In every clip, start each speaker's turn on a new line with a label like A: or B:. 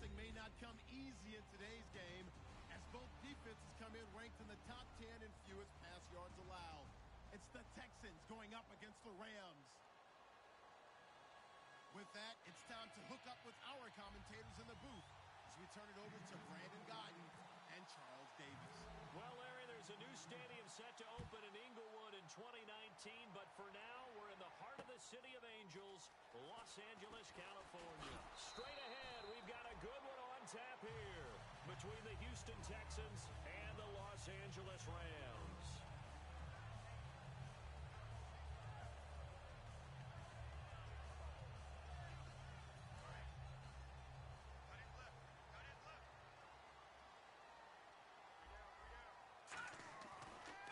A: passing may not come easy in today's game, as both defenses come in ranked in the top 10 in fewest pass yards allowed. It's the Texans going up against the Rams. With that, it's time to hook up with our commentators in the booth as we turn it over to Brandon Godden and Charles Davis.
B: Well, Larry, there's a new stadium set to open in Inglewood in 2019, but for now, we're in the heart of the City of Angels, Los Angeles, California. Straight ahead, we've got a good one on tap here between the Houston Texans and the Los Angeles Rams.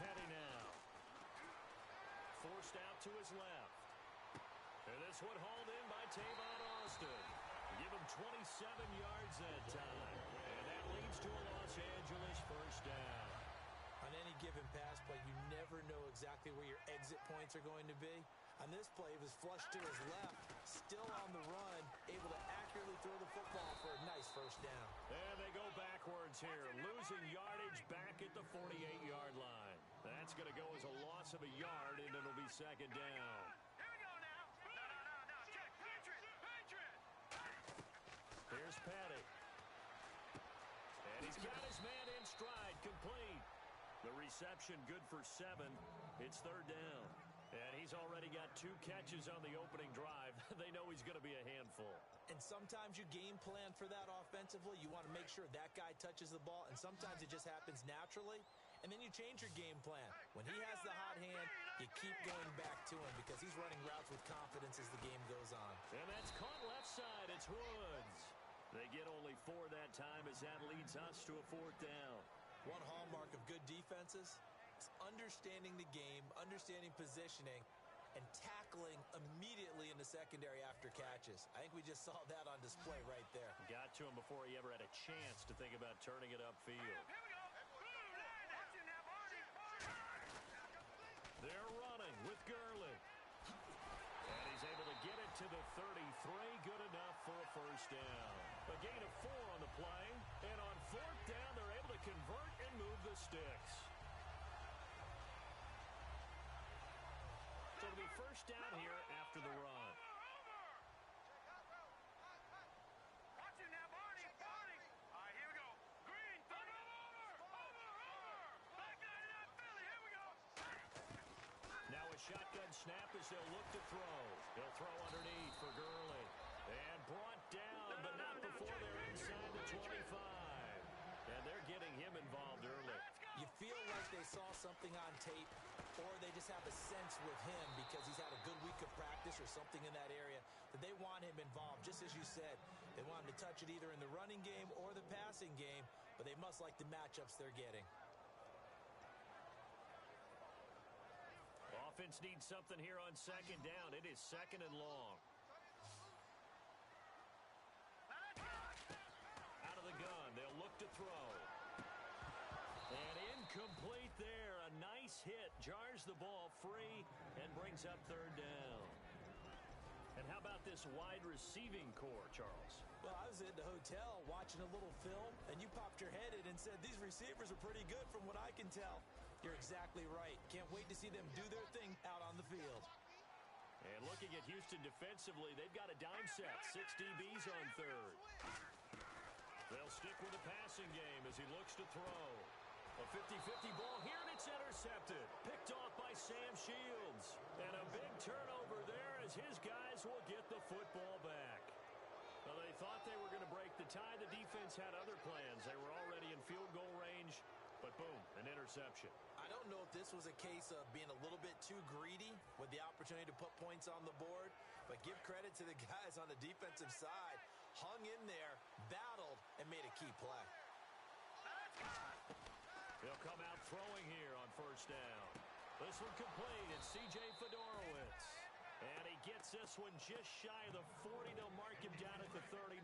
B: Petty now. Forced out to his left. And this one hauled in by Tavon Austin. Give him 27 yards that time. And that leads to a Los Angeles first down.
C: On any given pass play, you never know exactly where your exit points are going to be. On this play, he was flushed to his left, still on the run, able to accurately throw the football for a nice first down.
B: And they go backwards here, losing yardage back at the 48-yard line. That's going to go as a loss of a yard, and it'll be second down.
D: Here we go now. No. Check. Patriot.
B: Here's Petty. And he's got his man in stride, complete. The reception good for 7. It's third down. And he's already got 2 catches on the opening drive. They know he's going to be a handful.
C: And sometimes you game plan for that offensively. You want to make sure that guy touches the ball, and sometimes it just happens naturally. And then you change your game plan. When he has the hot hand, you keep going back to him because he's running routes with confidence as the game goes on.
B: And that's caught left side. It's Woods. They get only 4 that time as that leads us to a fourth down.
C: One hallmark of good defenses is understanding the game, understanding positioning, and tackling immediately in the secondary after catches. I think we just saw that on display right there.
B: Got to him before he ever had a chance to think about turning it upfield.
D: Here we go.
B: They're running with Gurley. And he's able to get it to the 33. Good enough for a first down. A gain of 4 on the play. And on fourth down, they're able to convert and move the sticks. So it'll be first down here after the run.
D: Watch it now, Barney. All right, here we go. Green, over. Back nine and Philly. Here we go.
B: Now a shotgun snap as they'll look to throw. He'll throw underneath for Gurley. And brought down, but not before they're inside the 25. And they're getting him involved early.
C: You feel like they saw something on tape, or they just have a sense with him because he's had a good week of practice or something in that area that they want him involved. Just as you said, they want him to touch it either in the running game or the passing game, but they must like the matchups they're getting.
B: Offense needs something here on second down. It is second and long. Out of the gun, they'll look to throw. And incomplete there. A nice hit. Jars the ball free and brings up third down. And how about this wide receiving core, Charles?
C: Well, I was at the hotel watching a little film, and you popped your head in and said, these receivers are pretty good from what I can tell. You're exactly right. Can't wait to see them do their thing out on the field.
B: And looking at Houston defensively, they've got a dime set. 6 DBs on third. They'll stick with the passing game as he looks to throw. A 50-50 ball here, and it's intercepted. Picked off by Sam Shields. And a big turnover there as his guys will get the football back. Well, they thought they were going to break the tie. The defense had other plans. They were already in field goal range, but boom, an interception.
C: I don't know if this was a case of being a little bit too greedy with the opportunity to put points on the board, but give credit to the guys on the defensive side. Hung in there, battled, and made a key play.
B: They'll come out throwing here on first down. This one complete. It's C.J. Fedorowicz. And he gets this one just shy of the 40. They'll mark him down at the 39.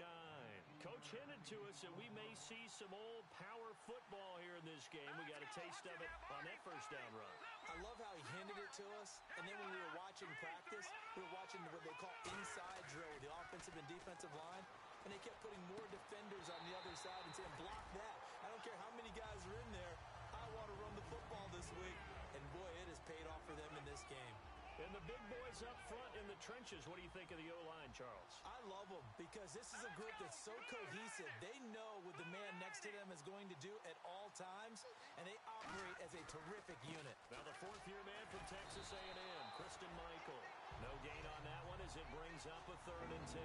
B: Coach hinted to us that we may see some old power football here in this game. We got a taste of it on that first down run.
C: I love how he hinted it to us. And then when we were watching practice, we were watching what they call inside drill with the offensive and defensive line. and they kept putting more defenders on the other side and saying, block that. I don't care how many guys are in there. I want to run the football this week. And, boy, it has paid off for them in this game.
B: And the big boys up front in the trenches, what do you think of the O-line, Charles?
C: I love them because this is a group that's so cohesive. They know what the man next to them is going to do at all times, and they operate as a terrific unit.
B: Now the fourth-year man from Texas A&M, Kristen Michael. No gain on that one as it brings up a 3rd and 10.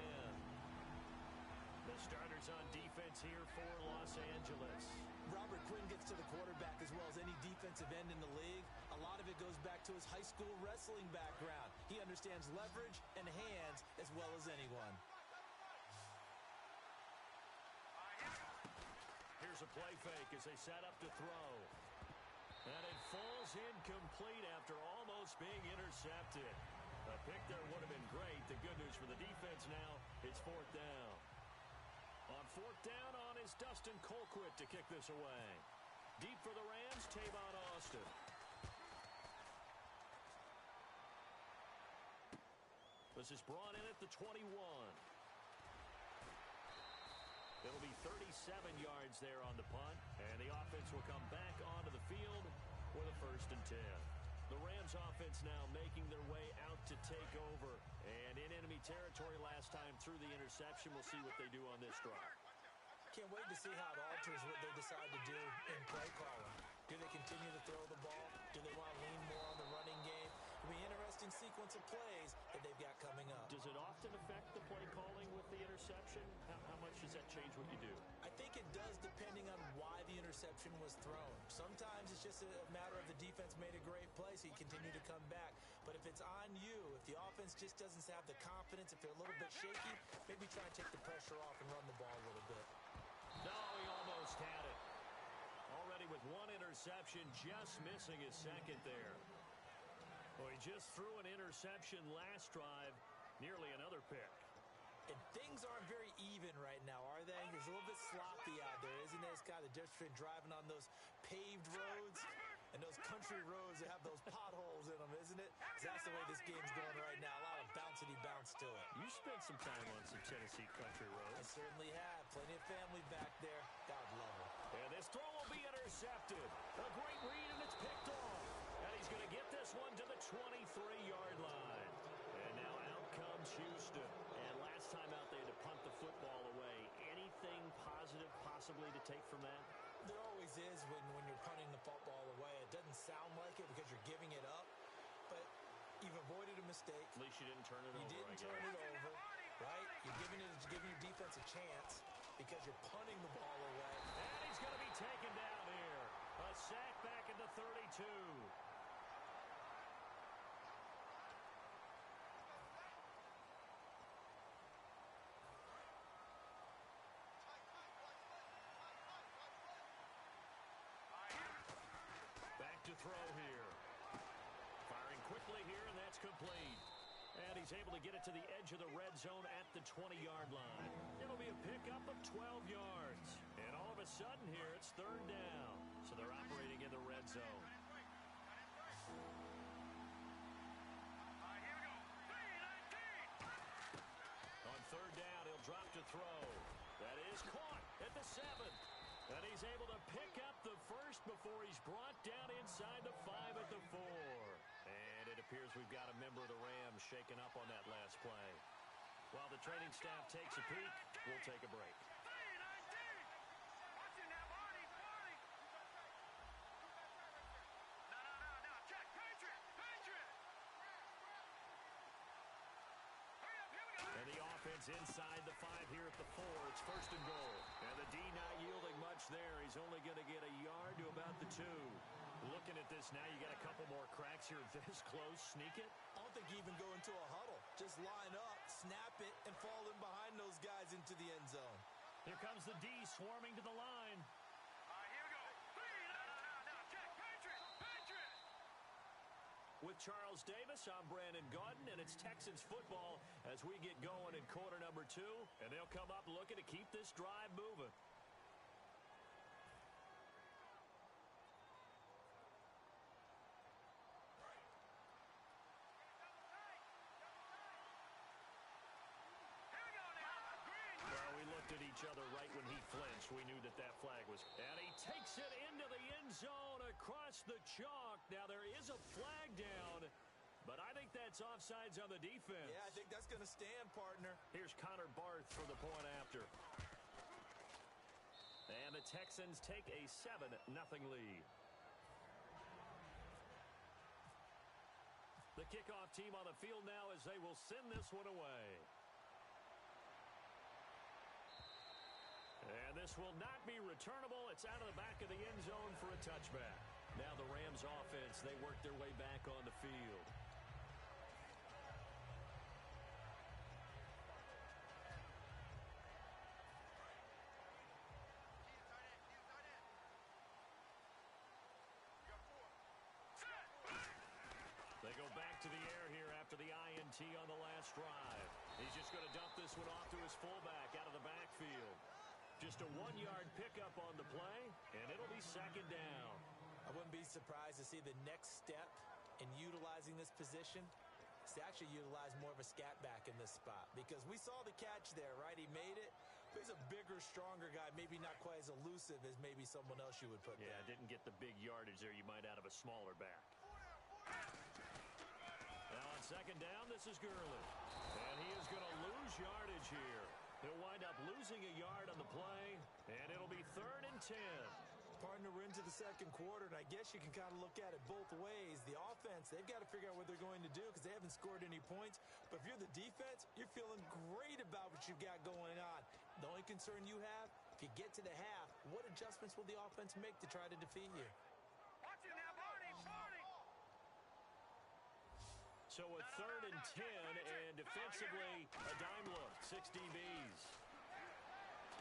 B: The starters on defense here for Los Angeles.
C: Robert Quinn gets to the quarterback as well as any defensive end in the league. A lot of it goes back to his high school wrestling background. He understands leverage and hands as well as anyone.
B: Here's a play fake as they set up to throw. And it falls incomplete after almost being intercepted. A pick there would have been great. The good news for the defense now, it's 4th down. On 4th down on is Dustin Colquitt to kick this away. Deep for the Rams, Tavon Austin. This is brought in at the 21. It'll be 37 yards there on the punt, and the offense will come back onto the field with a 1st and 10. The Rams offense now making their way out to take over. And in enemy territory last time through the interception. We'll see what they do on this drive.
C: Can't wait to see how it alters what they decide to do in play calling. Do they continue to throw the ball? Do they want to lean more on the running game? It'll be an interesting sequence of plays that they've got coming up.
B: Does it often affect the play calling with the interception? How much does that change what you do?
C: I think it does depending on why the interception was thrown. Sometimes it's just a matter of the defense made a great play, so you continue to come back. But if it's on you, if the offense just doesn't have the confidence, if they're a little bit shaky, maybe try and take the pressure off and run the ball a little bit.
B: No, he almost had it. Already with 1 interception, just missing his 2nd there. Well, he just threw an interception last drive, nearly another pick.
C: And things aren't very even right now, are they? It's a little bit sloppy out there, isn't it? It's got a difference between driving on those paved roads and those country roads that have those potholes in them, isn't it? That's the way this game's going right now. A lot of bouncy bounce to it.
B: You spent some time on some Tennessee country roads.
C: I certainly have. Plenty of family back there. God love them.
B: And this throw will be intercepted. A great read, and it's picked off. And he's going to get this one to the 23-yard line. And now out comes Houston. And last time out, they had to punt the football away. Anything positive possibly to take from that?
C: There always is when you're punting the football away. It doesn't sound like it because you're giving it up, but you've avoided a mistake.
B: At least you didn't turn it over.
C: You didn't turn it over, right? You're giving your defense a chance because you're punting the ball away.
B: And he's going to be taken down here. A sack back at the 32. To throw here. Firing quickly here, and that's complete. And he's able to get it to the edge of the red zone at the 20-yard line. It'll be a pickup of 12 yards. And all of a sudden here, it's 3rd down. So they're operating in the red zone. On 3rd down, he'll drop to throw. That is caught at the 7. And he's able to pick up the first before he's brought down inside the 5 at the 4. And it appears we've got a member of the Rams shaken up on that last play. While the training staff takes a peek, we'll take a break. And the offense inside the 5 here at the 4. It's 1st and goal. And the D not yielding much there. He's only going to get a yard to about the 2. Looking at this now, you got a couple more cracks here this close. Sneak it?
C: I don't think you even go into a huddle. Just line up, snap it, and fall in behind those guys into the end zone.
B: Here comes the D swarming to the line.
D: Here we go. Check. Patriot.
B: With Charles Davis, I'm Brandon Gaudin, and it's Texans football as we get going in quarter number 2. And they'll come up looking to keep this drive moving. we knew that that flag was. And he takes it into the end zone across the chalk. Now, there is a flag down, but I think that's offsides on the defense.
C: Yeah, I think that's going to stand, partner.
B: Here's Connor Barth for the point after. And the Texans take a 7-0 lead. The kickoff team on the field now as they will send this one away. And this will not be returnable. It's out of the back of the end zone for a touchback. Now the Rams offense, they work their way back on the field. They go back to the air here after the INT on the last drive. He's just going to dump this one off to his fullback out of the backfield. Just a 1-yard pickup on the play, and it'll be second down.
C: I wouldn't be surprised to see the next step in utilizing this position is to actually utilize more of a scat back in this spot, because we saw the catch there, right? He made it. He's a bigger, stronger guy, maybe not quite as elusive as maybe someone else you would put there.
B: Yeah, didn't get the big yardage there you might out of a smaller back. Now on second down, this is Gurley. And he is going to lose yardage here. He'll wind up losing a yard on the play, and it'll be 3rd and 10.
C: Partner, we're into the second quarter, and I guess you can kind of look at it both ways. The offense, they've got to figure out what they're going to do because they haven't scored any points. But if you're the defense, you're feeling great about what you've got going on. The only concern you have, if you get to the half, what adjustments will the offense make to try to defeat you?
D: Watch it now, Barney, Barney.
B: So a 3rd and 10, and defensively, a dime look, 6 DBs.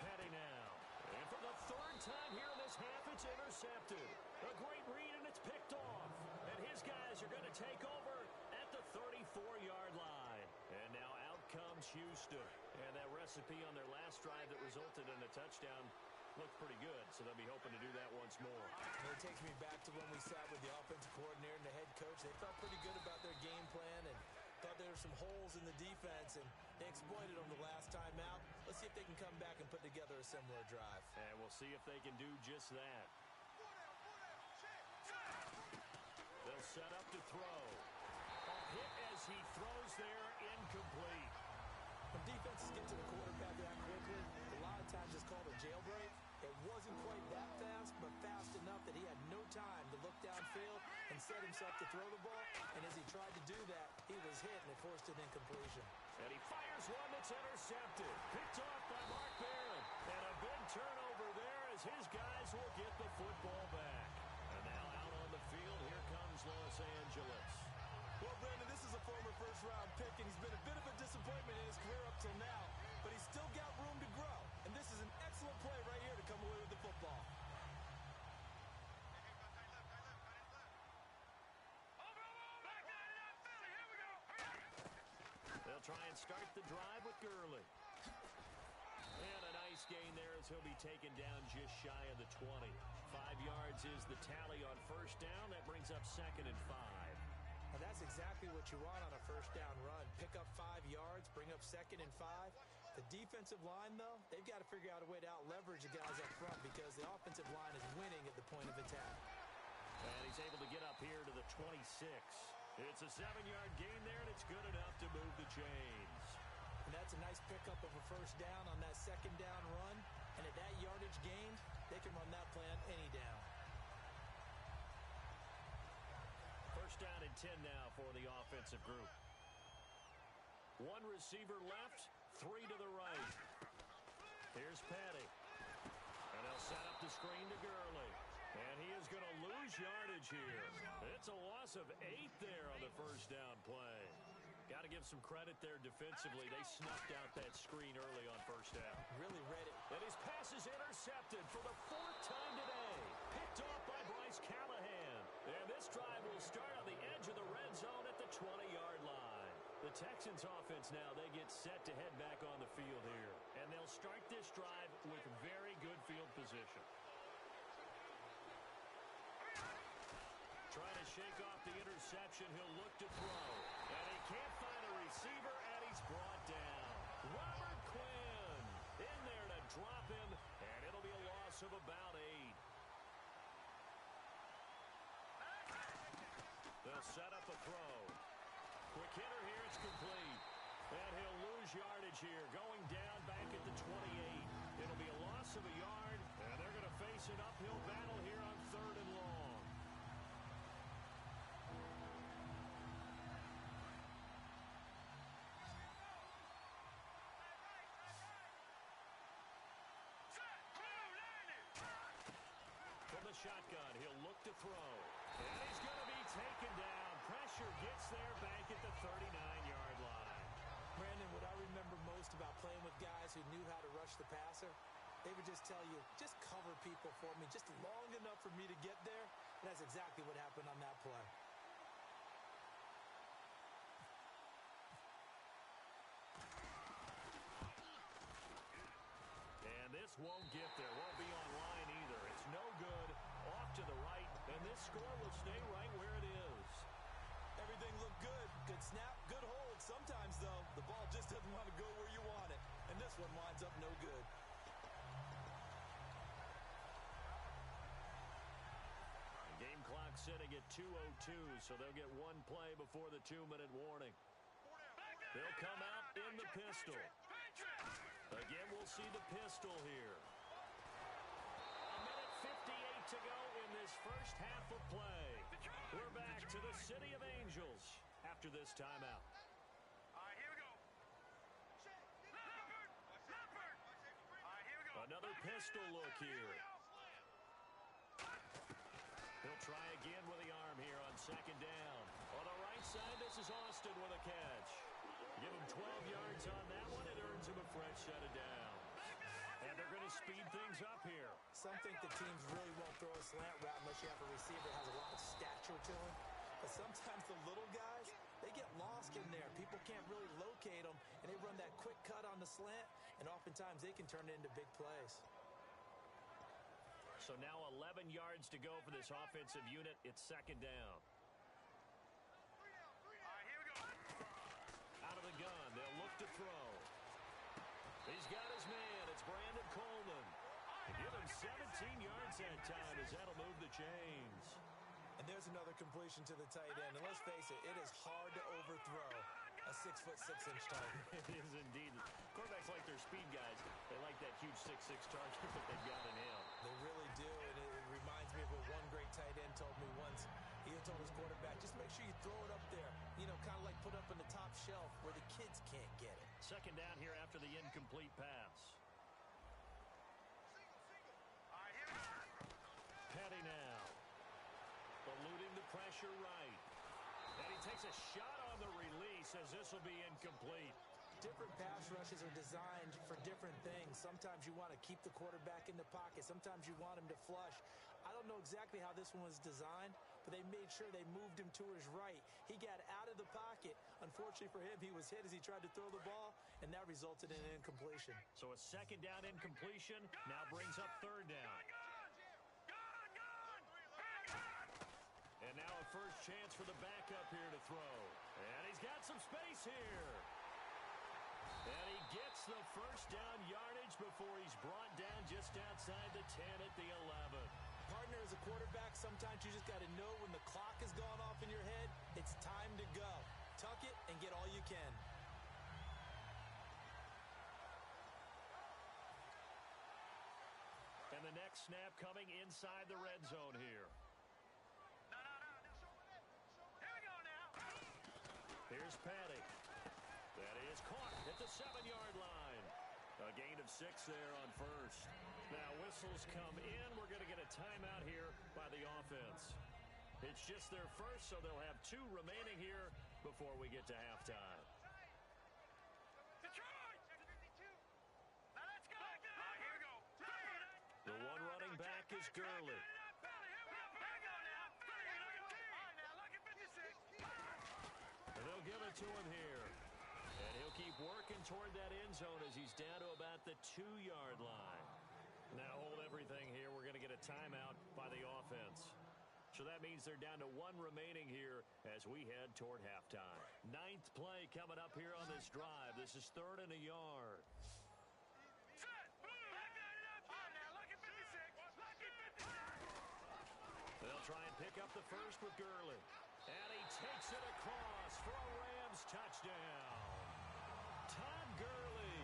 B: Petty now. And for the 3rd time here in this half, it's intercepted. A great read, and it's picked off. And his guys are going to take over at the 34-yard line. And now out comes Houston. And that recipe on their last drive that resulted in a touchdown looked pretty good, so they'll be hoping to do that once more.
C: And it takes me back to when we sat with the offensive coordinator and the head coach. They felt pretty good about their game plan and thought there were some holes in the defense, and they exploited them the last time out. Let's see if they can come back and put together a similar drive.
B: And we'll see if they can do just that. They'll set up to throw. A hit as he throws there, incomplete.
C: When defenses get to the quarterback that quickly, a lot of times it's called a jailbreak. It wasn't quite that fast, but fast enough that he had no time to look downfield and set himself to throw the ball. And as he tried to do that, he was hit and it forced an incompletion.
B: And he fires one that's intercepted. Picked off by Mark Barron. And a big turnover there as his guys will get the football back. And now out on the field, here comes Los Angeles.
C: Well, Brandon, this is a former first-round pick, and he's been a bit of a disappointment in his career up till now. But he's still got room to grow. And this is an excellent play right here to come away with the football.
B: They'll try and start the drive with Gurley. And a nice gain there as he'll be taken down just shy of the 20. 5 yards is the tally on first down. That brings up 2nd and 5.
C: Now that's exactly what you want on a first down run. Pick up 5 yards, bring up 2nd and 5. The defensive line, though, they've got to figure out a way to out-leverage the guys up front because the offensive line is winning at the point of attack.
B: And he's able to get up here to the 26. It's a 7-yard gain there, and it's good enough to move the chains.
C: And that's a nice pickup of a first down on that second down run. And at that yardage gained, they can run that play on any down.
B: First down and 10 now for the offensive group. 1 receiver left, 3 to the right. Here's Petty. And they'll set up the screen to Gurley. And he is going to lose yardage here. It's a loss of 8 there on the first down play. Got to give some credit there defensively. They snuffed out that screen early on first down.
C: Really read it.
B: And his pass is intercepted for the 4th time today. Picked off by Bryce Callahan. And this drive will start on the edge of the red zone at the 20-yard line. The Texans offense now, they get set to head back on the field here. And they'll start this drive with very good field position. Trying to shake off the interception. He'll look to throw. And he can't find a receiver, and he's brought down. Robert Quinn in there to drop him, and it'll be a of about 8. They'll set up a throw. Quick hitter here, it's complete. And he'll lose yardage here, going down back at the 28. It'll be a loss of a yard, and they're going to face an uphill battle here on 3rd and long. From the shotgun, he'll look to throw. And he's going to be taken down. Pressure gets there back at the 39-yard line.
C: Brandon, what I remember most about playing with guys who knew how to rush the passer, they would just tell you, just cover people for me, just long enough for me to get there. And that's exactly what happened on that play.
B: And this won't get there. Won't be on line either. It's no good. Off to the right. And this score will stay right where it is.
C: Everything looked good. Good snap, good hold. Sometimes, though, the ball just doesn't want to go where you want it. And this one winds up no good.
B: The game clock sitting at 2:02, so they'll get one play before the 2-minute warning. They'll come out in the pistol. Again, we'll see the pistol here. 1:58 to go in this first half of play. We're back to the City of Angels after this timeout.
D: All right, here we go. Leopard! Leopard! All right, here we go.
B: Another pistol look here. He'll try again with the arm here on 2nd down. On the right side, this is Austin with a catch. Give him 12 yards on that one. It earns him a fresh set of downs. And they're going to speed things up here.
C: Some think the teams really won't throw a slant route unless you have a receiver that has a lot of stature to him. But sometimes the little guys, they get lost in there. People can't really locate them, and they run that quick cut on the slant, and oftentimes they can turn it into big plays.
B: So now 11 yards to go for this offensive unit. It's 2nd down.
D: All right, here we go.
B: Out of the gun, they'll look to throw. He's got his man. It's Brandon Coleman. Give him 17 yards that time as that'll move the chains.
C: And there's another completion to the tight end. And let's face it, it is hard to overthrow a 6'6" tight end.
B: It is indeed. Quarterbacks like their speed guys. They like that huge 6'6" target that they've got in him.
C: They really do, and it reminds me of what one great tight end told me once. He told his quarterback, just make sure you throw it up there, you know, kind of like put up in the top shelf where the kids can't get it.
B: 2nd down here after the incomplete pass.
D: All right, here we go.
B: Petty now. Eluding the pressure right. And he takes a shot on the release as this will be incomplete.
C: Different pass rushes are designed for different things. Sometimes you want to keep the quarterback in the pocket. Sometimes you want him to flush. I don't know exactly how this one was designed, but they made sure they moved him to his right. He got out of the pocket. Unfortunately for him, he was hit as he tried to throw the ball, and that resulted in an incompletion.
B: So a 2nd down incompletion now brings up 3rd down. And now a first chance for the backup here to throw. And he's got some space here. And he gets the first down yardage before he's brought down just outside the 10 at the 11.
C: Partner, as a quarterback, sometimes you just got to know when the clock has gone off in your head, it's time to go. Tuck it and get all you can.
B: And the next snap coming inside the red zone here.
D: No. Here we go now.
B: Here's Petty. That is caught at the 7-yard line. A gain of 6 there on first. Now whistles come in. We're going to get a timeout here by the offense. It's just their first, so they'll have 2 remaining here before we get to halftime.
D: Detroit! Now let's go. All right, here we go.
B: The one running back is Gurley. And they'll give it to him here. And he'll keep working toward that end zone as he's down to about the 2-yard line. Now hold everything here. We're going to get a timeout by the offense. So that means they're down to 1 remaining here as we head toward halftime. 9th play coming up here on this drive. This is 3rd and a yard.
D: Set! Back 9 it up. All right, now look at 56.
B: pick up the first with Gurley. And he takes it across for a Rams touchdown. Todd Gurley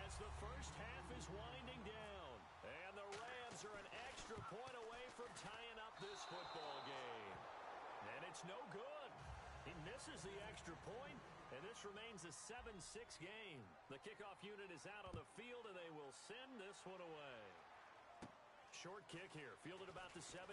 B: as the first half is winding down. And the Rams are an extra point away from tying up this football game. And it's no good. He misses the extra point, and this remains a 7-6 game. The kickoff unit is out on the field, and they will send this one away. Short kick here, fielded about the 17.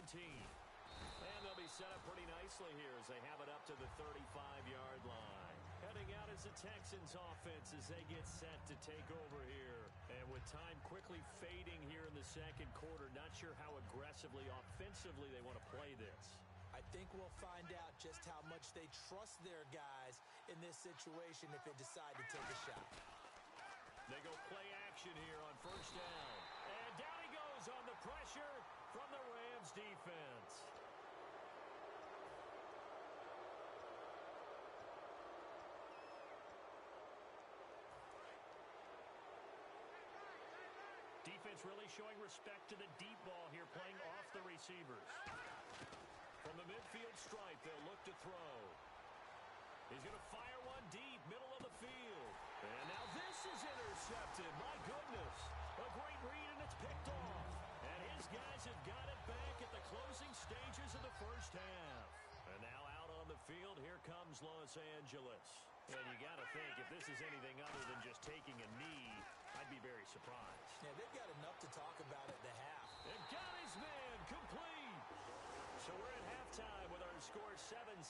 B: And they'll be set up pretty nicely here as they have it up to the 35-yard line. Heading out is the Texans offense as they get set to take over here. And with time quickly fading here in the second quarter, not sure how aggressively, offensively they want to play this.
C: I think we'll find out just how much they trust their guys in this situation if they decide to take a shot.
B: They go play action here on first down. And down he goes on the pressure from the Rams defense. Defense really showing respect to the deep ball here, playing off the receivers. From the midfield stripe, they'll look to throw. He's going to fire one deep, middle of the field. And now this is intercepted. My goodness. A great read, and it's picked off. And his guys have got it back at the closing stages of the first half. And now out on the field, here comes Los Angeles. And you got to think, if this is anything other than just taking a knee, I'd be very surprised.
C: Yeah, they've got enough to talk about at the half.
B: And got his man complete. So we're at halftime with our score 7-6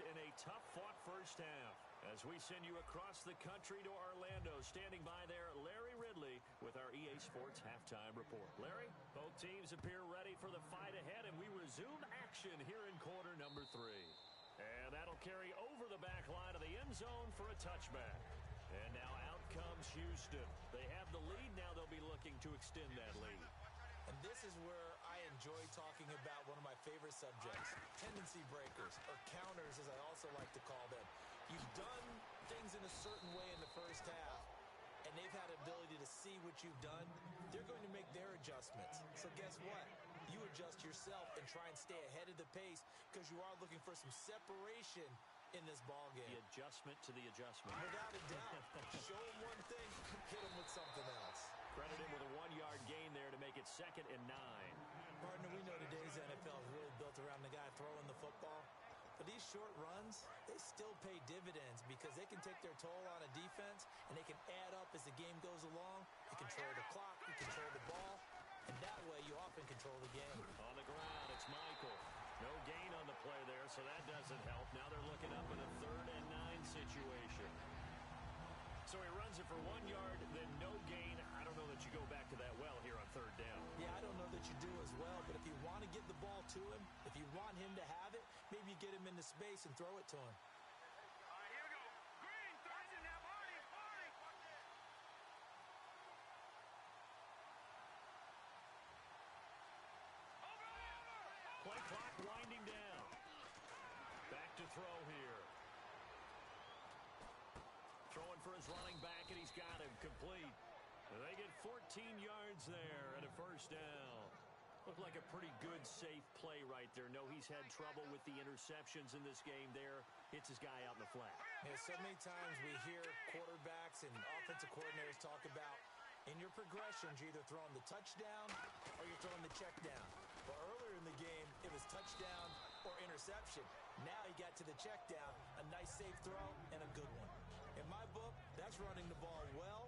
B: in a tough-fought first half. As we send you across the country to Orlando, standing by there, Larry Ridley with our EA Sports Halftime Report. Larry, both teams appear ready for the fight ahead, and we resume action here in quarter number 3. And that'll carry over the back line of the end zone for a touchback. And now out comes Houston. They have the lead. Now they'll be looking to extend that lead.
C: And this is where I enjoy talking about one of my favorite subjects, tendency breakers, or counters as I also like to call them. You've done things in a certain way in the first half, and they've had ability to see what you've done. They're going to make their adjustments. So guess what? You adjust yourself and try and stay ahead of the pace because you are looking for some separation in this ball game.
B: The adjustment to the adjustment.
C: Without a doubt. Show them one thing, hit them with something else.
B: Credit him with a 1-yard gain there to make it 2nd and 9.
C: Partner, we know today's NFL is really built around the guy throwing the football. But these short runs, they still pay dividends because they can take their toll on a defense and they can add up as the game goes along. You control the clock, you control the ball, and that way you often control the game.
B: On the ground, it's Michael. No gain on the play there, so that doesn't help. Now they're looking up in a 3rd and 9 situation. So he runs it for 1 yard, then no gain. I don't know that you go back to that well here on 3rd down.
C: Yeah, I don't know that you do as well, but if you want to get the ball to him, if you want him to have it, maybe you get him into space and throw it to him.
D: All right, here we go. Green, throws it now, Barney.
B: Play clock winding down. Back to throw here. Throwing for his running back, and he's got him complete. And they get 14 yards there and a first down. Looked like a pretty good, safe play right there. No, he's had trouble with the interceptions in this game there. Hits his guy out in the flat.
C: Yeah, so many times we hear quarterbacks and offensive coordinators talk about in your progressions, you're either throwing the touchdown or you're throwing the check down. But earlier in the game, it was touchdown or interception. Now he got to the check down, a nice safe throw, and a good one. In my book, that's running the ball well,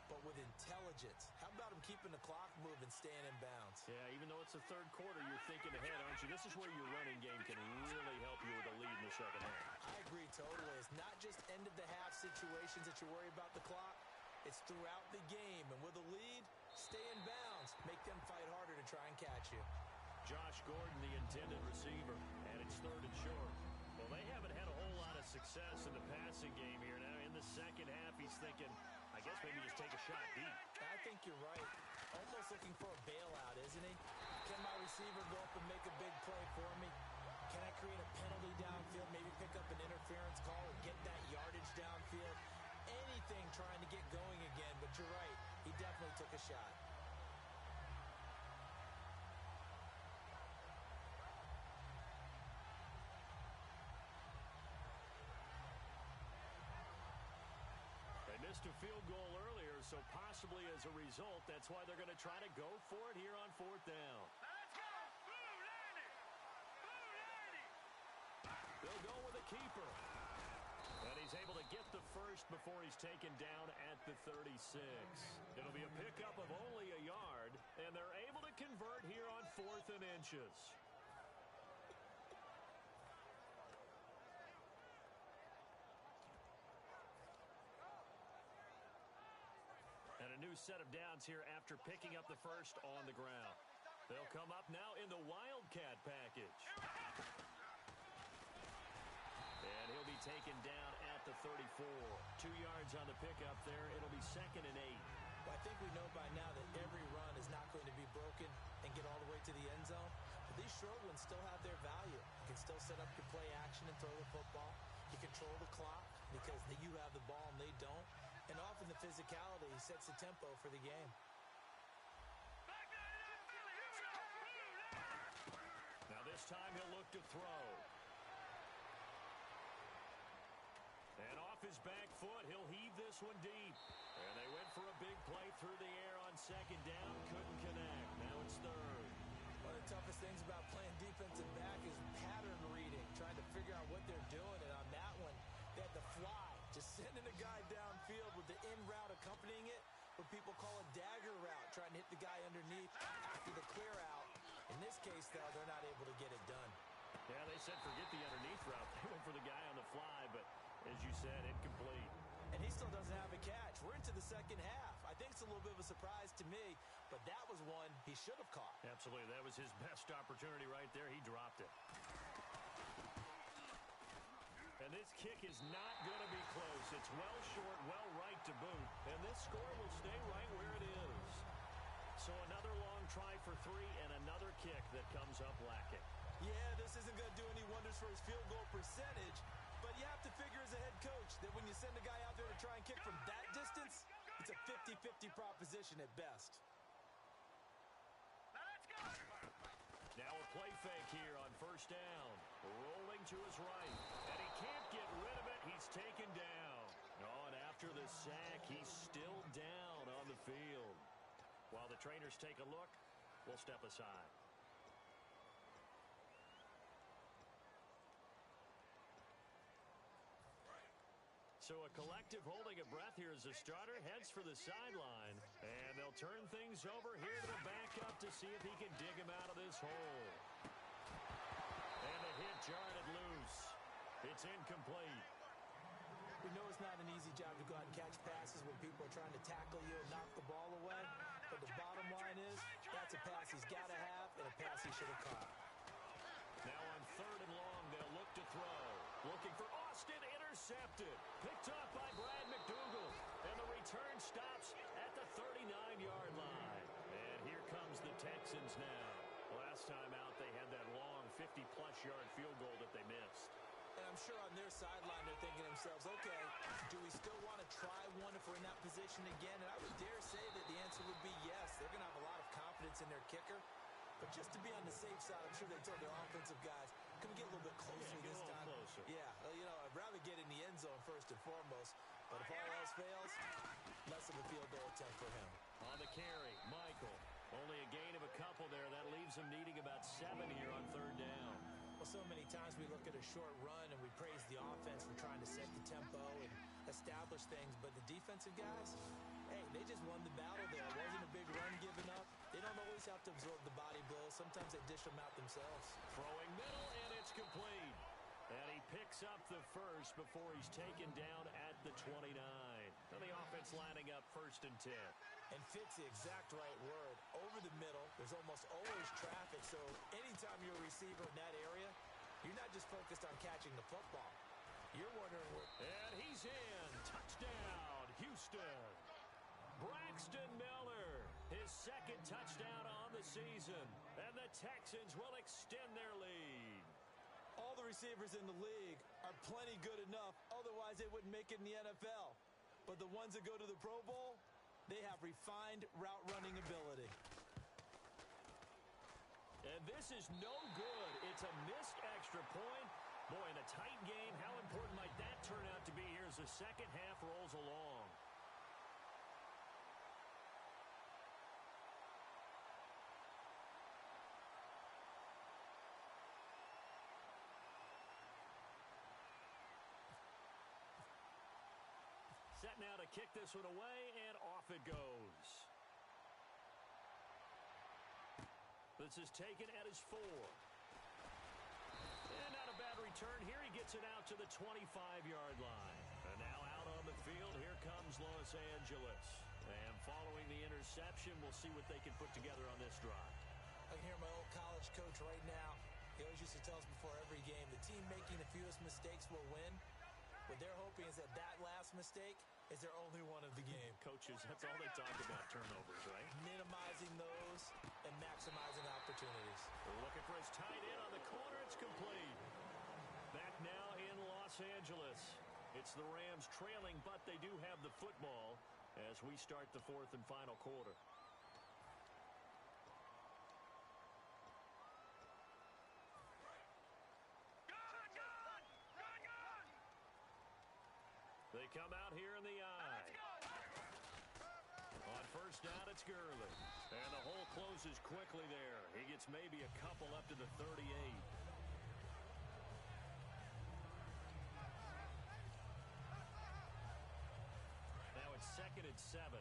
C: but with intelligence. How about him keeping the clock moving, staying in bounds?
B: Yeah, even though it's the 3rd quarter, you're thinking ahead, aren't you? This is where your running game can really help you with a lead in the second half.
C: I agree totally. It's not just end-of-the-half situations that you worry about the clock. It's throughout the game. And with a lead, stay in bounds. Make them fight harder to try and catch you.
B: Josh Gordon, the intended receiver, and it's 3rd and short. Well, they haven't had a whole lot of success in the passing game here. Now, in the second half, he's thinking, I guess maybe just take a shot deep.
C: I think you're right. Almost looking for a bailout, isn't he? Can my receiver go up and make a big play for me? Can I create a penalty downfield, maybe pick up an interference call and get that yardage downfield? Anything trying to get going again, but you're right. He definitely took a shot.
B: missed a field goal earlier, so possibly as a result, that's why they're going to try to go for it here on fourth down.
D: Let's go! Blue Lanny! Blue Lanny!
B: They'll go with a keeper. And he's able to get the first before he's taken down at the 36. It'll be a pickup of only a yard, and they're able to convert here on 4th and inches. And a new set of downs here after picking up the first on the ground. They'll come up now in the Wildcat package. And he'll be taken down at the 34. 2 yards on the pickup there. It'll be 2nd and 8.
C: Well, I think we know by now that every run is not going to be broken and get all the way to the end zone. But these short ones still have their value. You can still set up your play action and throw the football. You control the clock because you have the ball and they don't. And often the physicality sets the tempo for the game.
D: Back 99 Philly! Here we go! Blue Lanny!
B: Now this time he'll look to throw. And off his back foot, he'll heave this one deep. And they went for a big play through the air on 2nd down. Couldn't connect. Now it's 3rd.
C: One of the toughest things about playing defensive back is pattern reading, trying to figure out what they're doing. And on that one, they had to fly, just sending a guy downfield with the in route accompanying it, what people call a dagger route, trying to hit the guy underneath after the clear out. In this case, though, they're not able to get it done.
B: Yeah, they said forget the underneath route. They went for the guy on the fly, but as you said, incomplete.
C: And he still doesn't have a catch. We're into the second half. I think it's a little bit of a surprise to me, but that was one he should have caught.
B: Absolutely. That was his best opportunity right there. He dropped it. And this kick is not going to be close. It's well short, well right to boot. And this score will stay right where it is. So another long try for 3 and another kick that comes up lacking.
C: Yeah, this isn't going to do any wonders for his field goal percentage, but you have to figure as a head coach that when you send a guy out there to try and kick from that distance, it's a 50-50 proposition at best.
D: Let's go!
B: Now a play fake here on 1st down. Rolling to his right. And he can't get rid of it. He's taken down. Oh, and after the sack, he's still down on the field. While the trainers take a look, we'll step aside. So a collective holding of breath here as the starter heads for the sideline. And they'll turn things over here to the backup to see if he can dig him out of this hole. And the hit jarred it loose. It's incomplete.
C: We know it's not an easy job to go out and catch passes when people are trying to tackle you and knock the ball away. But the bottom line is, that's a pass he's got to have and a pass he should have caught.
B: Now on 3rd and long, they'll look to throw. Looking for Austin, intercepted. Picked up by Brad McDougal. And the return stops at the 39-yard line. And here comes the Texans now. Last time out, they had that long 50-plus yard field goal that they missed.
C: And I'm sure on their sideline they're thinking to themselves, okay, do we still want to try one if we're in that position again? And I would dare say that the answer would be yes. They're going to have a lot of confidence in their kicker. But just to be on the safe side, I'm sure they told their offensive guys, can we get a little bit closer this time?
B: Closer.
C: Yeah, you know, I'd rather get in the end zone first and foremost. But if all else fails, less of a field goal attempt for him.
B: On the carry, Michael. Only a gain of a couple there. That leaves him needing about 7 here on 3rd down.
C: Well, so many times we look at a short run and we praise the offense for trying to set the tempo and establish things. But the defensive guys, hey, they just won the battle there. It wasn't a big run given up. They don't always have to absorb the body blows. Sometimes they dish them out themselves.
B: Throwing middle, and it's complete. And he picks up the first before he's taken down at the 29. And the offense lining up 1st and 10.
C: And fits the exact right word. Over the middle, there's almost always traffic. So anytime you're a receiver in that area, you're not just focused on catching the football. You're wondering where...
B: And he's in. Touchdown, Houston. Braxton Miller, his 2nd touchdown on the season. And the Texans will extend their lead.
C: All the receivers in the league are plenty good enough. Otherwise, they wouldn't make it in the NFL. But the ones that go to the Pro Bowl, they have refined route running ability.
B: And this is no good. It's a missed extra point. Boy, in a tight game, how important might that turn out to be here as the second half rolls along? set now to kick this one away, and off it goes. This is taken at his 4. And not a bad return here. He gets it out to the 25-yard line. And now out on the field, here comes Los Angeles. And following the interception, we'll see what they can put together on this drive.
C: I can hear my old college coach right now. He always used to tell us before every game, the team making the fewest mistakes will win. What they're hoping is that last mistake is their only one of the game.
B: Coaches, that's all they talk about, turnovers, right?
C: Minimizing those and maximizing opportunities.
B: They're looking for his tight end on the corner. It's complete. Back now in Los Angeles. It's the Rams trailing, but they do have the football as we start the fourth and final quarter. They come out here in the eye. On first down, it's Gurley. And the hole closes quickly there. He gets maybe a couple up to the 38. Now it's 2nd and 7.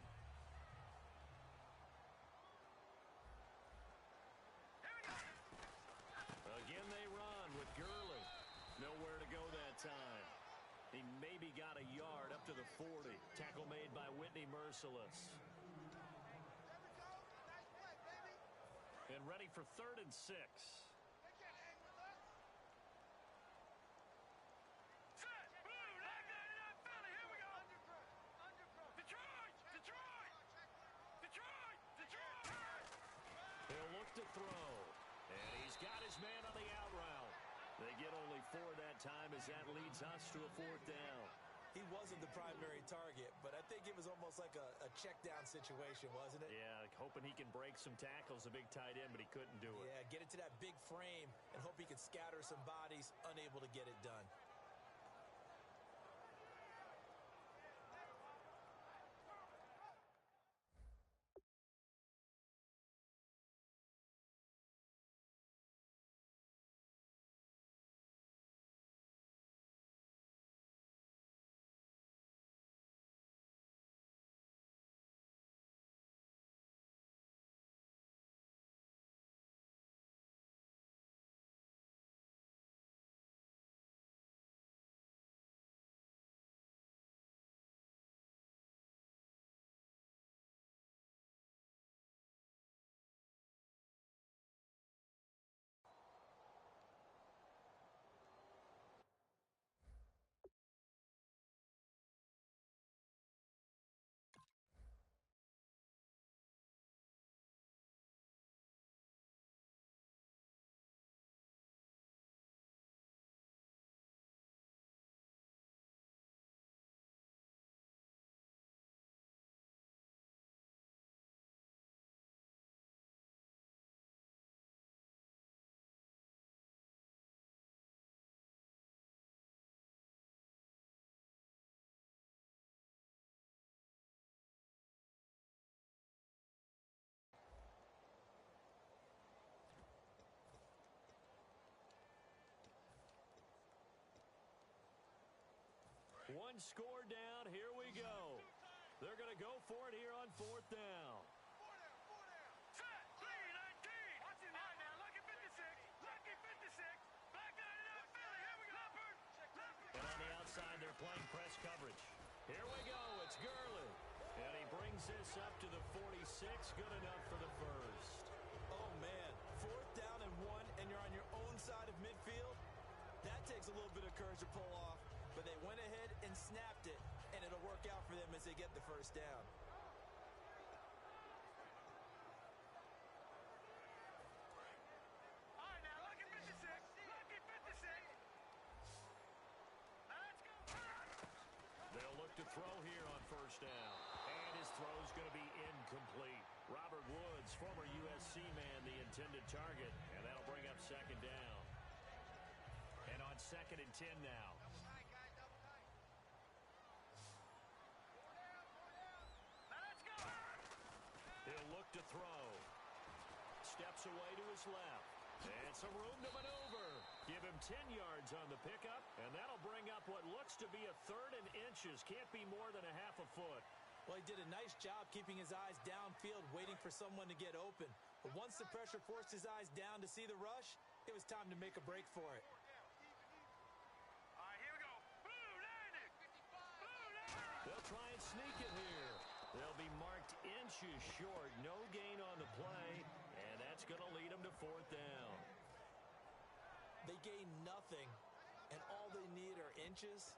B: Again they run with Gurley. Nowhere to go that time. He maybe got a yard up to the 40. Tackle made by Whitney Merciless. And ready for 3rd and 6. He'll look to throw. And he's got his man on the out route. They get only 4 that time as that leads us to a 4th down.
C: He wasn't the primary target, but I think it was almost like a check down situation, wasn't it?
B: Yeah, hoping he can break some tackles, a big tight end, but he couldn't do it.
C: Yeah, get into that big frame and hope he can scatter some bodies, unable to get it done.
B: One score down. Here we go. They're going to go for it here on 4th down.
D: Set, 3-19. Watch it now. All right, now, lucky 56. Lucky 56. Back 99, Philly. Here we go. Leopard.
B: And on the outside, they're playing press coverage. Here we go. It's Gurley. And he brings this up to the 46. Good enough for the first.
C: Oh, man. 4th down and 1, and you're on your own side of midfield. That takes a little bit of courage to pull off. But they went ahead and snapped it, and it'll work out for them as they get the first down.
D: All right, now, lucky 56. Lucky 56. Now, let's go.
B: They'll look to throw here on first down. And his throw's going to be incomplete. Robert Woods, former USC man, the intended target. And that'll bring up 2nd down. And on 2nd and 10 now. He'll look to throw. Steps away to his left. And some room to maneuver. Give him 10 yards on the pickup, and that'll bring up what looks to be a 3rd and inches. Can't be more than a half a foot.
C: Well, he did a nice job keeping his eyes downfield, waiting for someone to get open. But once the pressure forced his eyes down to see the rush, it was time to make a break for it.
D: All right, here we go. Blue landing. Blue landing.
B: They'll try and sneak it here. They'll be marked inches short. No gain on the play, and that's going to lead them to 4th down.
C: They gain nothing, and all they need are inches.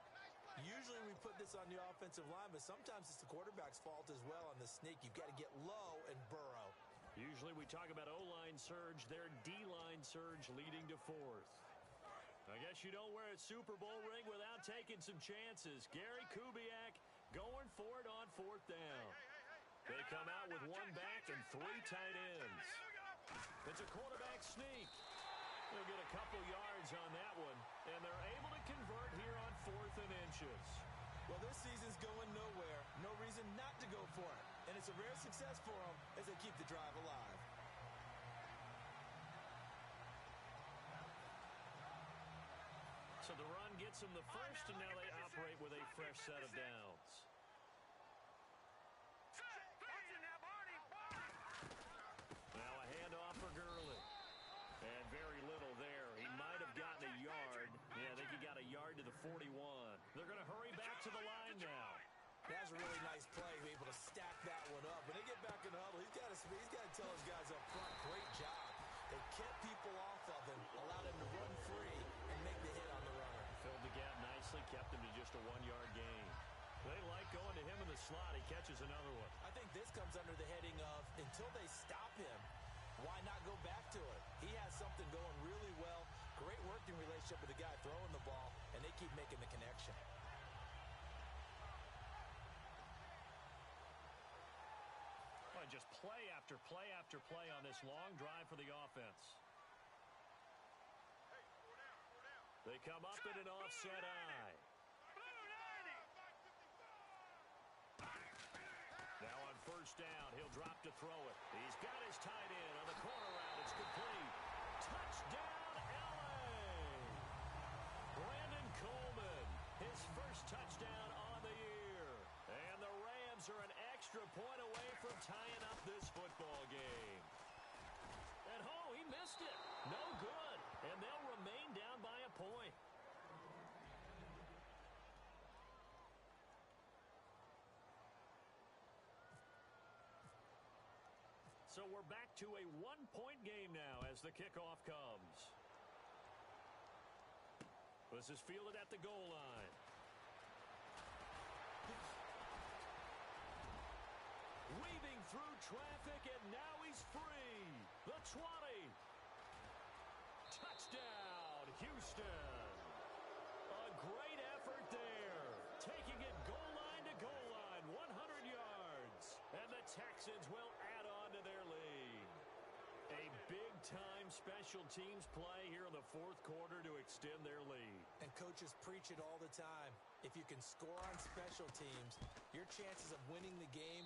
C: Usually we put this on the offensive line, but sometimes it's the quarterback's fault as well on the sneak. You've got to get low and burrow.
B: Usually we talk about O-line surge, their D-line surge leading to 4th. I guess you don't wear a Super Bowl ring without taking some chances. Gary Kubiak going for it on 4th down. They come out with 1 back and 3 tight ends. It's a quarterback sneak. They'll get a couple yards on that one, and they're able to convert here on 4th and inches.
C: Well, this season's going nowhere. No reason not to go for it. And it's a rare success for them as they keep the drive alive.
B: So the run gets them the first, and now they operate with a fresh set of downs. Now a handoff for Gurley. And very little there. He might have gotten a yard. Yeah, I think he got a yard to the 41. They're going to hurry back to the line now.
C: That's a really nice play, be able to stack that one up. When they get back in the huddle, he's got to tell his guys up front, great job. They kept people off of him, allowed him to run free and make the hit on the runner.
B: Filled the gap nicely, kept him to just a 1-yard gain. They like going to him in the slot. He catches another one.
C: I think this comes under the heading of, until they stop him, why not go back to it? He has something going really well. Great working relationship with the guy throwing the ball, and they keep making the connection.
B: Well, just play after play after play on this long drive for the offense. They come up in an offset eye. Now on 1st down, he'll drop to throw it. He's got his tight end on the corner route. It's complete. Touchdown, LA! Brandon Coleman, his first touchdown on the year. And the Rams are an extra point away from tying up this football game. And he missed it. No good. And they'll remain down by a point. So we're back to a 1-point game now as the kickoff comes. This is fielded at the goal line. Weaving through traffic, and now he's free. The 20. Touchdown, Houston. A great effort there. Taking it goal line to goal line, 100 yards. And the Texans will add on to their lead. A big-time special teams play here in the 4th quarter to extend their lead.
C: And coaches preach it all the time. If you can score on special teams, your chances of winning the game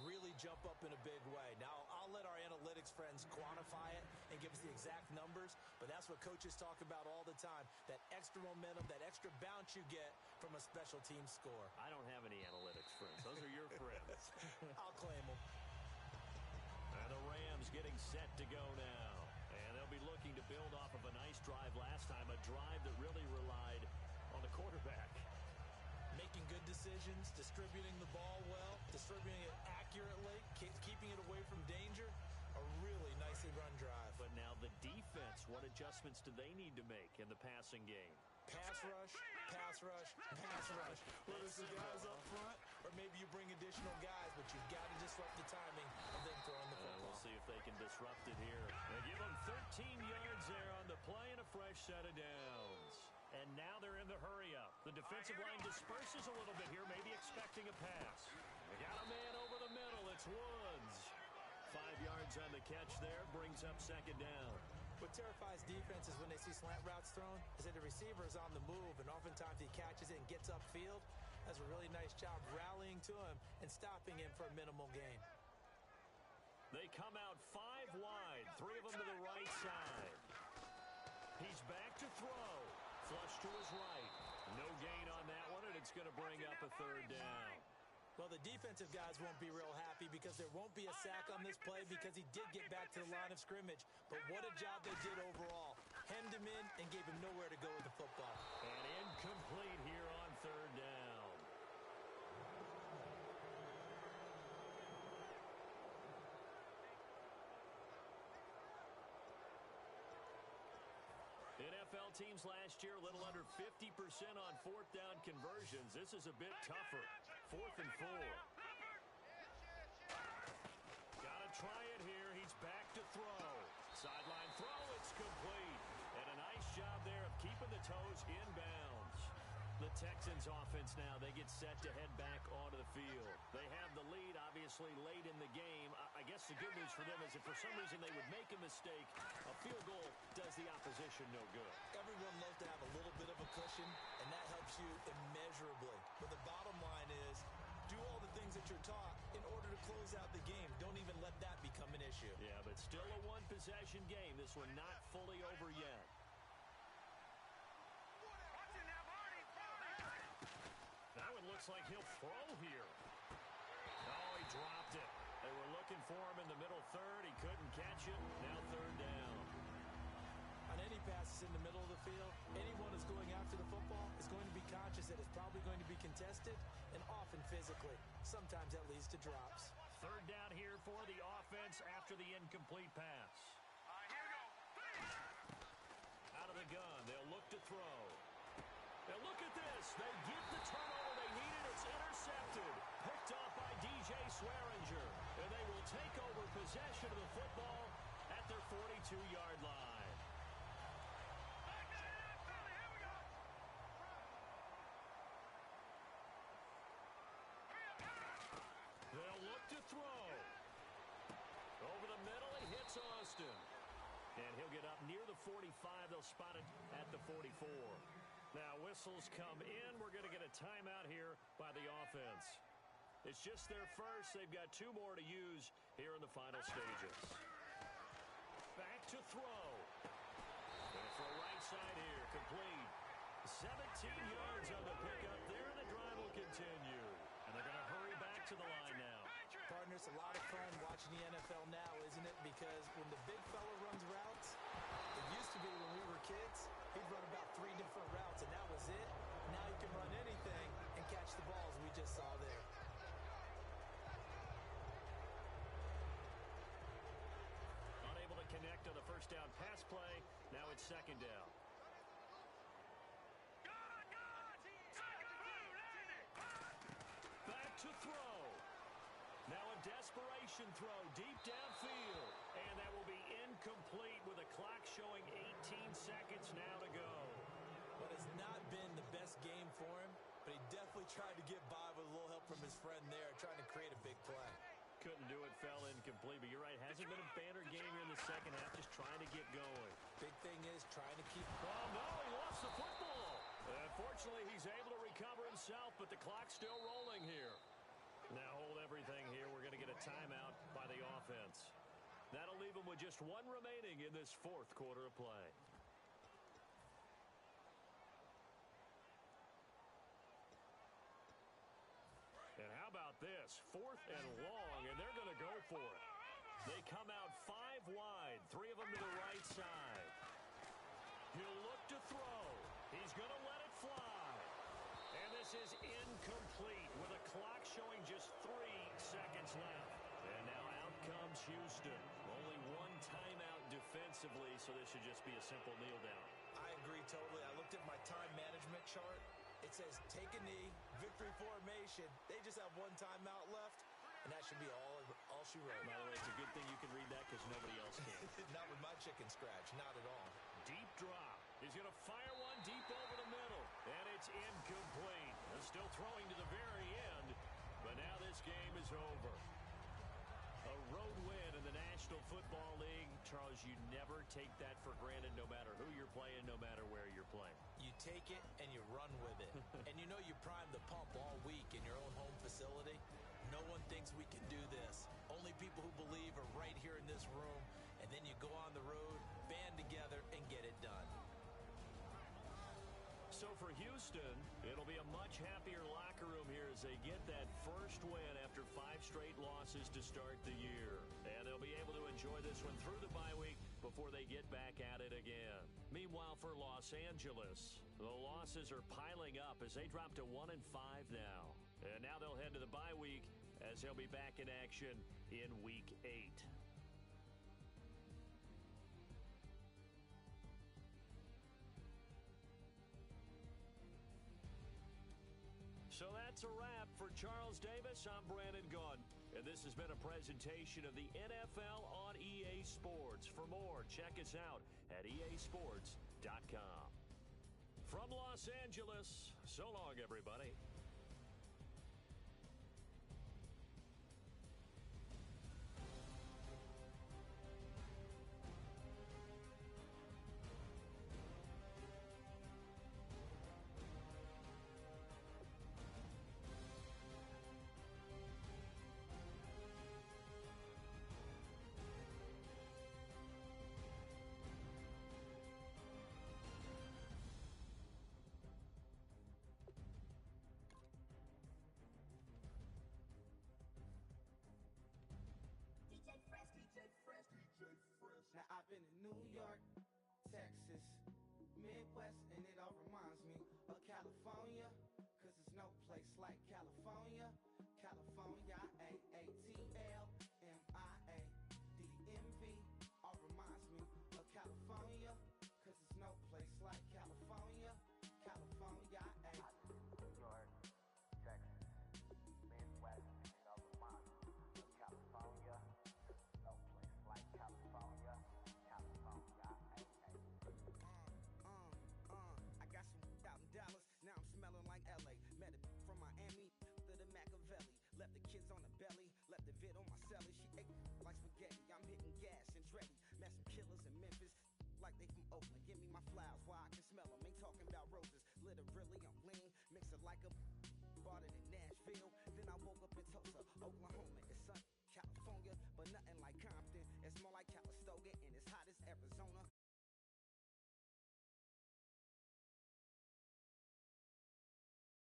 C: really jump up in a big way. Now, I'll let our analytics friends quantify it and give us the exact numbers, but that's what coaches talk about all the time, that extra momentum, that extra bounce you get from a special team score.
B: I don't have any analytics friends. Those are your friends.
C: I'll claim them.
B: And the Rams getting set to go now. And they'll be looking to build off of a nice drive last time, a drive that really relied on the quarterback.
C: Making good decisions, distributing the ball well, distributing it accurately, keeping it away from danger. A really nicely run drive.
B: But now the defense, what adjustments do they need to make in the passing game?
C: Pass rush, pass rush, pass rush. Whether it's the guys up front or maybe you bring additional guys, but you've got to disrupt the timing of them throwing the football.
B: We'll see if they can disrupt it here. They give them 13 yards there on the play and a fresh set of downs. And now they're in the hurry-up. The defensive line disperses a little bit here, maybe expecting a pass. They got a man over the middle. It's Woods. 5 yards on the catch there, brings up 2nd down.
C: What terrifies defenses when they see slant routes thrown is that the receiver is on the move, and oftentimes he catches it and gets upfield. Does a really nice job rallying to him and stopping him for a minimal gain.
B: They come out 5 wide, 3 of them to the right side. He's back to throw. Flush to his right. No gain on that one, and it's going to bring up a third down.
C: Well, the defensive guys won't be real happy because there won't be a sack on this play because he did get back to the line of scrimmage. But what a job they did overall. Hemmed him in and gave him nowhere to go with the football.
B: And incomplete here on third down. NFL teams last year, a little under 50% on fourth down conversions. This is a bit tougher. 4th and 4. Gotta try it here. He's back to throw. Sideline throw. It's complete. And a nice job there of keeping the toes in bounds. The Texans offense now, they get set to head back onto the field. They have the lead, obviously, late in the game. I guess the good news for them is if for some reason they would make a mistake, a field goal does the opposition no good.
C: Everyone loves to have a little bit of a cushion, and that helps you immeasurably. But the bottom line is, do all the things that you're taught in order to close out the game. Don't even let that become an issue.
B: Yeah, but still a one-possession game. This one not fully over yet. Now it looks like he'll throw here. Oh, he dropped it. They were looking for him in the middle third. He couldn't catch it. Now third down.
C: On any passes in the middle of the field, anyone who's going after the football is going to be conscious that it's probably going to be contested and often physically. Sometimes that leads to drops.
B: Third down here for the offense after the incomplete pass.
D: Here we go.
B: Out of the gun, they'll look to throw. Now look at this. They get the turnover they needed. It's intercepted. Picked off by DJ Swearinger. And they will take over possession of the football at their 42-yard line.
D: Here we go.
B: They'll look to throw. Over the middle, he hits Austin. And he'll get up near the 45. They'll spot it at the 44. Now, whistles come in. We're going to get a timeout here by the offense. It's just their first. They've got 2 more to use here in the final stages. Back to throw. And for a right side here, complete. 17 yards on the pickup there, and the drive will continue. And they're going to hurry back to the line now.
C: Partners, a lot of fun watching the NFL now, isn't it? Because when the big fella runs routes, it used to be when we were kids, he'd run about 3 different routes, and that was it. Now he can run anything and catch the balls we just saw there.
B: Unable to connect on the first down pass play. Now it's second down. Back to throw. Now a desperation throw deep downfield. And that will be incomplete with a clock showing 18 seconds now to go.
C: But it's not been the best game for him, but he definitely tried to get by with a little help from his friend there, trying to create a big play.
B: Couldn't do it, fell incomplete. But you're right, hasn't been a banner game here in the second half, just trying to get going.
C: Big thing is trying to keep...
B: Oh, no, he lost the football. Fortunately, he's able to recover himself, but the clock's still rolling here. Now hold everything here. We're going to get a timeout by the offense. That'll leave them with just 1 remaining in this 4th quarter of play. And how about this? 4th and long, and they're going to go for it. They come out 5 wide, 3 of them to the right side. He'll look to throw. He's going to let it fly. And this is incomplete with a clock showing just 3 seconds left. And now out comes Houston. Only 1 timeout defensively, so this should just be a simple kneel down.
C: I agree totally. I looked at my time management chart. It says take a knee, victory formation. They just have 1 timeout left, and that should be all she wrote.
B: By the way, it's a good thing you can read that because nobody else can.
C: Not with my chicken scratch, not at all.
B: Deep drop. He's going to fire one deep over the middle, and it's incomplete. They're still throwing to the very end, but now this game is over. A road win in the National Football League. Charles, you never take that for granted no matter who you're playing, no matter where you're playing.
C: You take it and you run with it. And you know you primed the pump all week in your own home facility. No one thinks we can do this. Only people who believe are right here in this room. And then you go on the road, band together, and get it done.
B: So for Houston, it'll be a much happier locker room here as they get that first win after 5 straight losses to start the year. And they'll be able to enjoy this one through the bye week before they get back at it again. Meanwhile, for Los Angeles, the losses are piling up as they drop to 1-5 now. And now they'll head to the bye week as they'll be back in action in Week 8. So that's a wrap. For Charles Davis, I'm Brandon Gunn. And this has been a presentation of the NFL on EA Sports. For more, check us out at easports.com. From Los Angeles, so long, everybody.
E: Now I've been in New York, Texas, Midwest, and it all reminds me of California, cause there's no place like California. California, A-A-T-L-M-I-A, D-D-M-V, all reminds me of California, cause there's no place like California. California, New York, Texas, Midwest, and it all reminds me of California, cause there's no place like California. I got some out in Dallas, now I'm smelling like LA. Met a from Miami, to the Machiavelli. Left the kids on the belly, left the vid on my celly. She ate like spaghetti, I'm hitting gas and Dreddy. Met some killers in Memphis, like they from Oakland. Give me my flowers while I can smell them. Ain't talking about roses, literally I'm lean. Mix it like a bought it in Nashville. Then I woke up in Tulsa, Oklahoma. It's sun, California, but nothing like Compton. It's more like